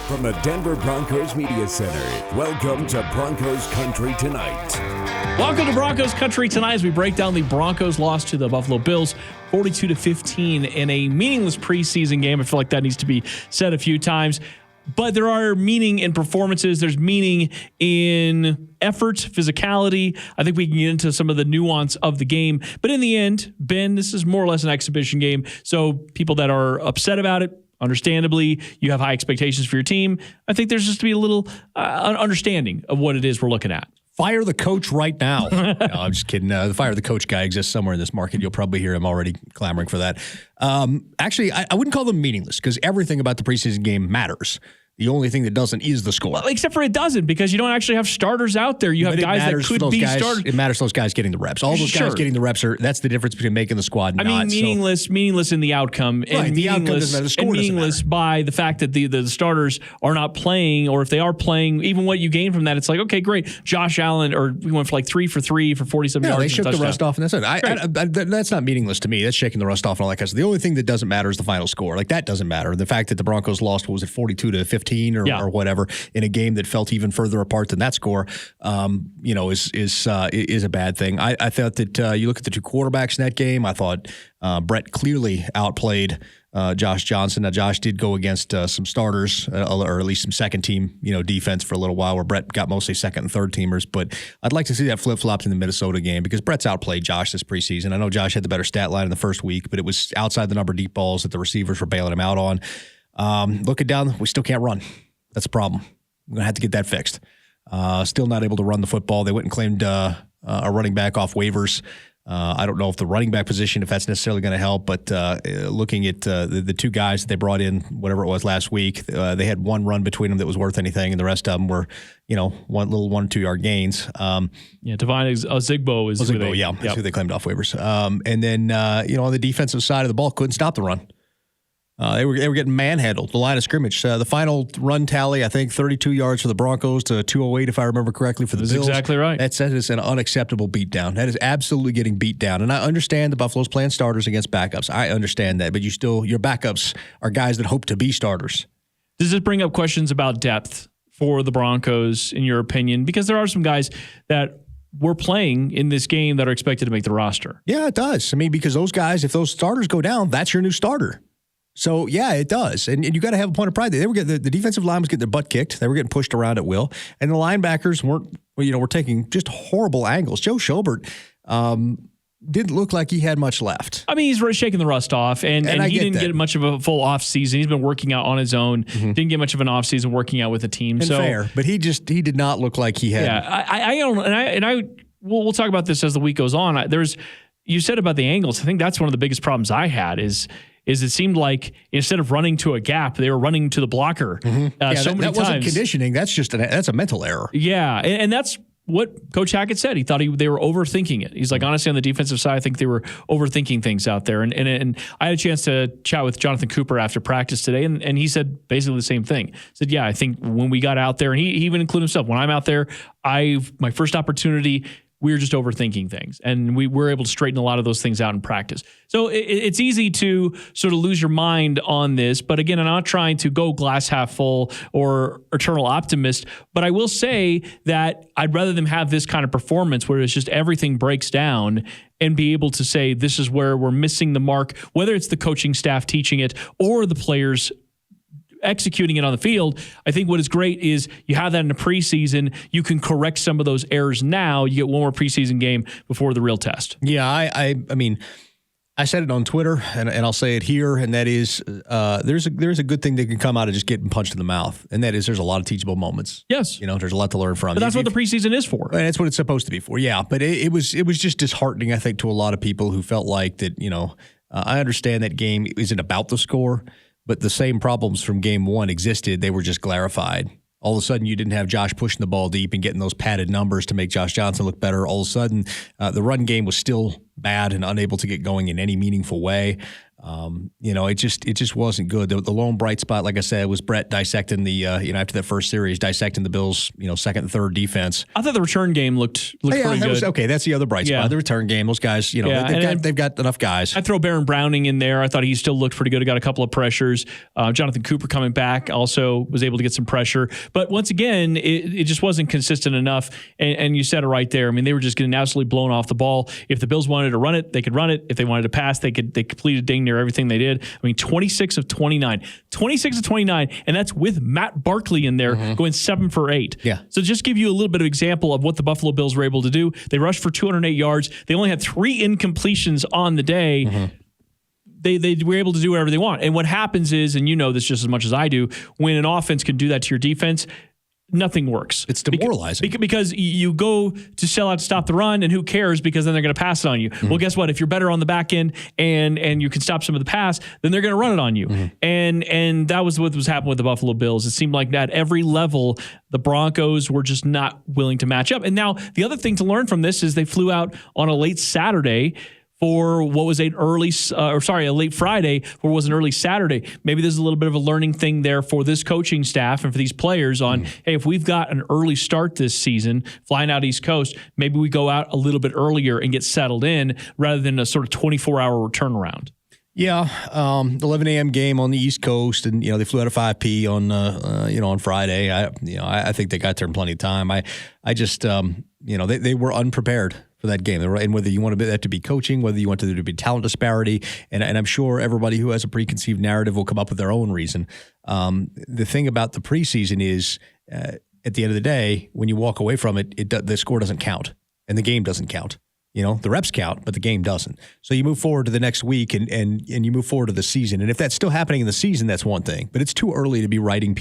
From the Denver Broncos Media Center, welcome to Broncos Country Tonight. Welcome to Broncos Country Tonight as we break down the Broncos' loss to the Buffalo Bills 42-15 in a meaningless preseason game. I feel like that needs to be said a few times. But there are meaning in performances. There's meaning in effort, physicality. I think we can get into some of the nuance of the game. But in the end, Ben, this is more or less an exhibition game. So people that are upset about it, understandably, you have high expectations for your team. I think there's just to be a little understanding of what it is we're looking at. Fire the coach right now. No, I'm just kidding. The fire the coach guy exists somewhere in this market. You'll probably hear him already clamoring for that. Actually, I wouldn't call them meaningless because everything about the preseason game matters. The only thing that doesn't is the score. Well, except for it doesn't, because you don't actually have starters out there. You have guys that could be starters. It matters those guys getting the reps. All those guys getting the reps that's the difference between making the squad and not. I mean, meaningless in the outcome. Right, and the outcome doesn't matter. The score doesn't meaningless matter. by the fact that the starters are not playing, or if they are playing, even what you gain from that, it's like, okay, great. Josh Allen, or we went for like 3 for 3 for 47 yards. They shook the rust off, and that's it. That's not meaningless to me. That's shaking the rust off and all that kind of stuff. The only thing that doesn't matter is the final score. Like, that doesn't matter. The fact that the Broncos lost, what was it, 42-15 or whatever, in a game that felt even further apart than that score, is a bad thing. I thought that you look at the two quarterbacks in that game. I thought Brett clearly outplayed Josh Johnson. Now, Josh did go against some starters, or at least some second team, defense for a little while, where Brett got mostly second and third teamers. But I'd like to see that flip flopped in the Minnesota game because Brett's outplayed Josh this preseason. I know Josh had the better stat line in the first week, but it was outside the number deep balls that the receivers were bailing him out on. Looking down, we still can't run. That's a problem. We're going to have to get that fixed. Still not able to run the football. They went and claimed a running back off waivers. I don't know if the running back position, if that's necessarily going to help, but looking at the two guys that they brought in, whatever it was last week, they had one run between them that was worth anything, and the rest of them were, 1 or 2 yard gains. Divine Ozigbo is that's who they claimed off waivers. And then, on the defensive side of the ball, couldn't stop the run. They were getting manhandled, the line of scrimmage. The final run tally, I think, 32 yards for the Broncos to 208, if I remember correctly, for the Bills. That's exactly right. That is an unacceptable beatdown. That is absolutely getting beat down. And I understand the Buffalo's playing starters against backups. I understand that. But your backups are guys that hope to be starters. Does this bring up questions about depth for the Broncos, in your opinion? Because there are some guys that were playing in this game that are expected to make the roster. Yeah, it does. I mean, because those guys, if those starters go down, that's your new starter. So, yeah, it does. And you got to have a point of pride. They were getting, the defensive line was getting their butt kicked. They were getting pushed around at will. And the linebackers were taking just horrible angles. Joe Schobert didn't look like he had much left. I mean, he's shaking the rust off, and he didn't get much of a full offseason. He's been working out on his own. Mm-hmm. Didn't get much of an offseason working out with the team. Fair, but he did not look like he had. Yeah, we'll talk about this as the week goes on. You said about the angles. I think that's one of the biggest problems I had is it seemed like instead of running to a gap, they were running to the blocker. Mm-hmm. That wasn't conditioning. That's a mental error. Yeah, and that's what Coach Hackett said. He thought they were overthinking it. He's like, honestly, on the defensive side, I think they were overthinking things out there. And I had a chance to chat with Jonathan Cooper after practice today, and he said basically the same thing. He said, yeah, I think when we got out there, and he even included himself, when I'm out there, my first opportunity, we were just overthinking things, and we were able to straighten a lot of those things out in practice. So it's easy to sort of lose your mind on this. But again, I'm not trying to go glass half full or eternal optimist, but I will say that I'd rather them have this kind of performance where it's just everything breaks down and be able to say this is where we're missing the mark, whether it's the coaching staff teaching it or the players executing it on the field. I think what is great is you have that in the preseason. You can correct some of those errors now. You get one more preseason game before the real test. Yeah, I mean, I said it on Twitter, and I'll say it here, and that is there's a good thing that can come out of just getting punched in the mouth, and that is there's a lot of teachable moments. Yes. There's a lot to learn from. But that's what the preseason is for. And that's what it's supposed to be for, yeah. But it was just disheartening, I think, to a lot of people who felt like that, I understand that game isn't about the score, but the same problems from game one existed. They were just clarified. All of a sudden, you didn't have Josh pushing the ball deep and getting those padded numbers to make Josh Johnson look better. All of a sudden, the run game was still bad and unable to get going in any meaningful way. It just wasn't good. The lone bright spot, like I said, was Brett dissecting the after that first series, dissecting the Bills, second and third defense. I thought the return game looked pretty good. Okay, that's the other bright spot. The return game, those guys, they've got enough guys. I throw Baron Browning in there. I thought he still looked pretty good. He got a couple of pressures. Jonathan Cooper coming back also was able to get some pressure. But once again, it just wasn't consistent enough. And you said it right there. I mean, they were just getting absolutely blown off the ball. If the Bills wanted to run it, they could run it. If they wanted to pass, they completed dang near everything they did. I mean, 26 of 29, and that's with Matt Barkley in there going 7 for 8. Yeah. So just give you a little bit of example of what the Buffalo Bills were able to do. They rushed for 208 yards. They only had 3 incompletions on the day. They were able to do whatever they want. And what happens is, and you know this just as much as I do, when an offense can do that to your defense, nothing works. It's demoralizing. Because you go to sell out to stop the run, and who cares, because then they're going to pass it on you. Well, guess what? If you're better on the back end and you can stop some of the pass, then they're going to run it on you. And that was what was happening with the Buffalo Bills. It seemed like at every level, the Broncos were just not willing to match up. And now the other thing to learn from this is they flew out on a late Saturday for what was a late Friday for what was an early Saturday. Maybe there's a little bit of a learning thing there for this coaching staff and for these players on, hey, if we've got an early start this season, flying out East Coast, maybe we go out a little bit earlier and get settled in rather than a sort of 24-hour turnaround. Yeah, 11 a.m. game on the East Coast, and they flew out at 5 p. on Friday. I think they got there in plenty of time. I just they were unprepared for that game. And whether you want that to be coaching, whether you want there to be talent disparity, and I'm sure everybody who has a preconceived narrative will come up with their own reason. The thing about the preseason is, at the end of the day, when you walk away from it, the score doesn't count, and the game doesn't count. The reps count, but the game doesn't. So you move forward to the next week and you move forward to the season. And if that's still happening in the season, that's one thing. But it's too early to be writing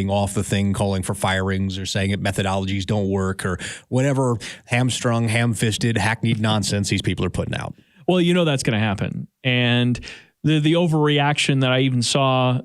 off the thing, calling for firings or saying that methodologies don't work or whatever hamstrung, ham-fisted, hackneyed nonsense these people are putting out. Well, that's going to happen. And the overreaction that I even saw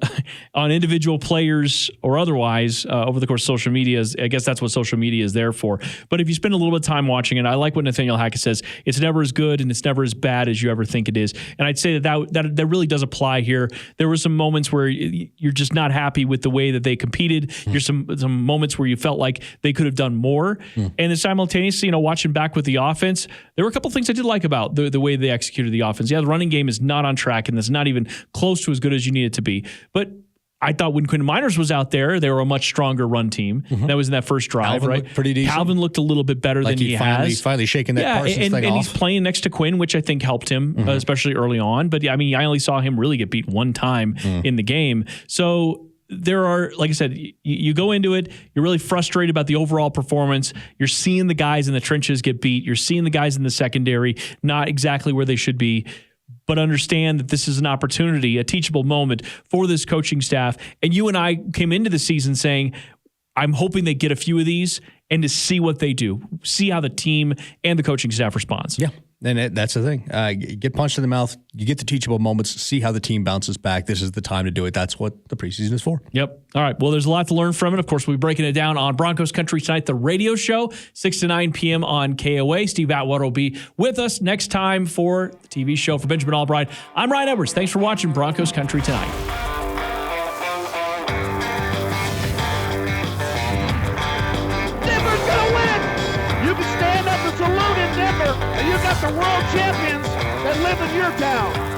on individual players or otherwise over the course of social media I guess that's what social media is there for. But if you spend a little bit of time watching it, I like what Nathaniel Hackett says. It's never as good and it's never as bad as you ever think it is. And I'd say that really does apply here. There were some moments where you're just not happy with the way that they competed. There's some moments where you felt like they could have done more. And then simultaneously, watching back with the offense, there were a couple of things I did like about the way they executed the offense. Yeah, the running game is not on track, and it's not even close to as good as you need it to be. But I thought when Quinn Miners was out there, they were a much stronger run team. That was in that first drive, Calvin right? Looked pretty decent. Calvin looked a little bit better than he has. He's finally shaking that Parsons thing off. And he's playing next to Quinn, which I think helped him, especially early on. But I mean, I only saw him really get beat one time in the game. So there are, like I said, you go into it, you're really frustrated about the overall performance. You're seeing the guys in the trenches get beat. You're seeing the guys in the secondary not exactly where they should be. But understand that this is an opportunity, a teachable moment for this coaching staff. And you and I came into the season saying, I'm hoping they get a few of these and to see what they do, see how the team and the coaching staff responds. Yeah. And that's the thing. Get punched in the mouth. You get the teachable moments. See how the team bounces back. This is the time to do it. That's what the preseason is for. Yep. All right. Well, there's a lot to learn from it. Of course, we'll be breaking it down on Broncos Country Tonight, the radio show, 6 to 9 p.m. on KOA. Steve Atwater will be with us next time for the TV show. For Benjamin Allbright, I'm Ryan Edwards. Thanks for watching Broncos Country Tonight. And you got the world champions that live in your town.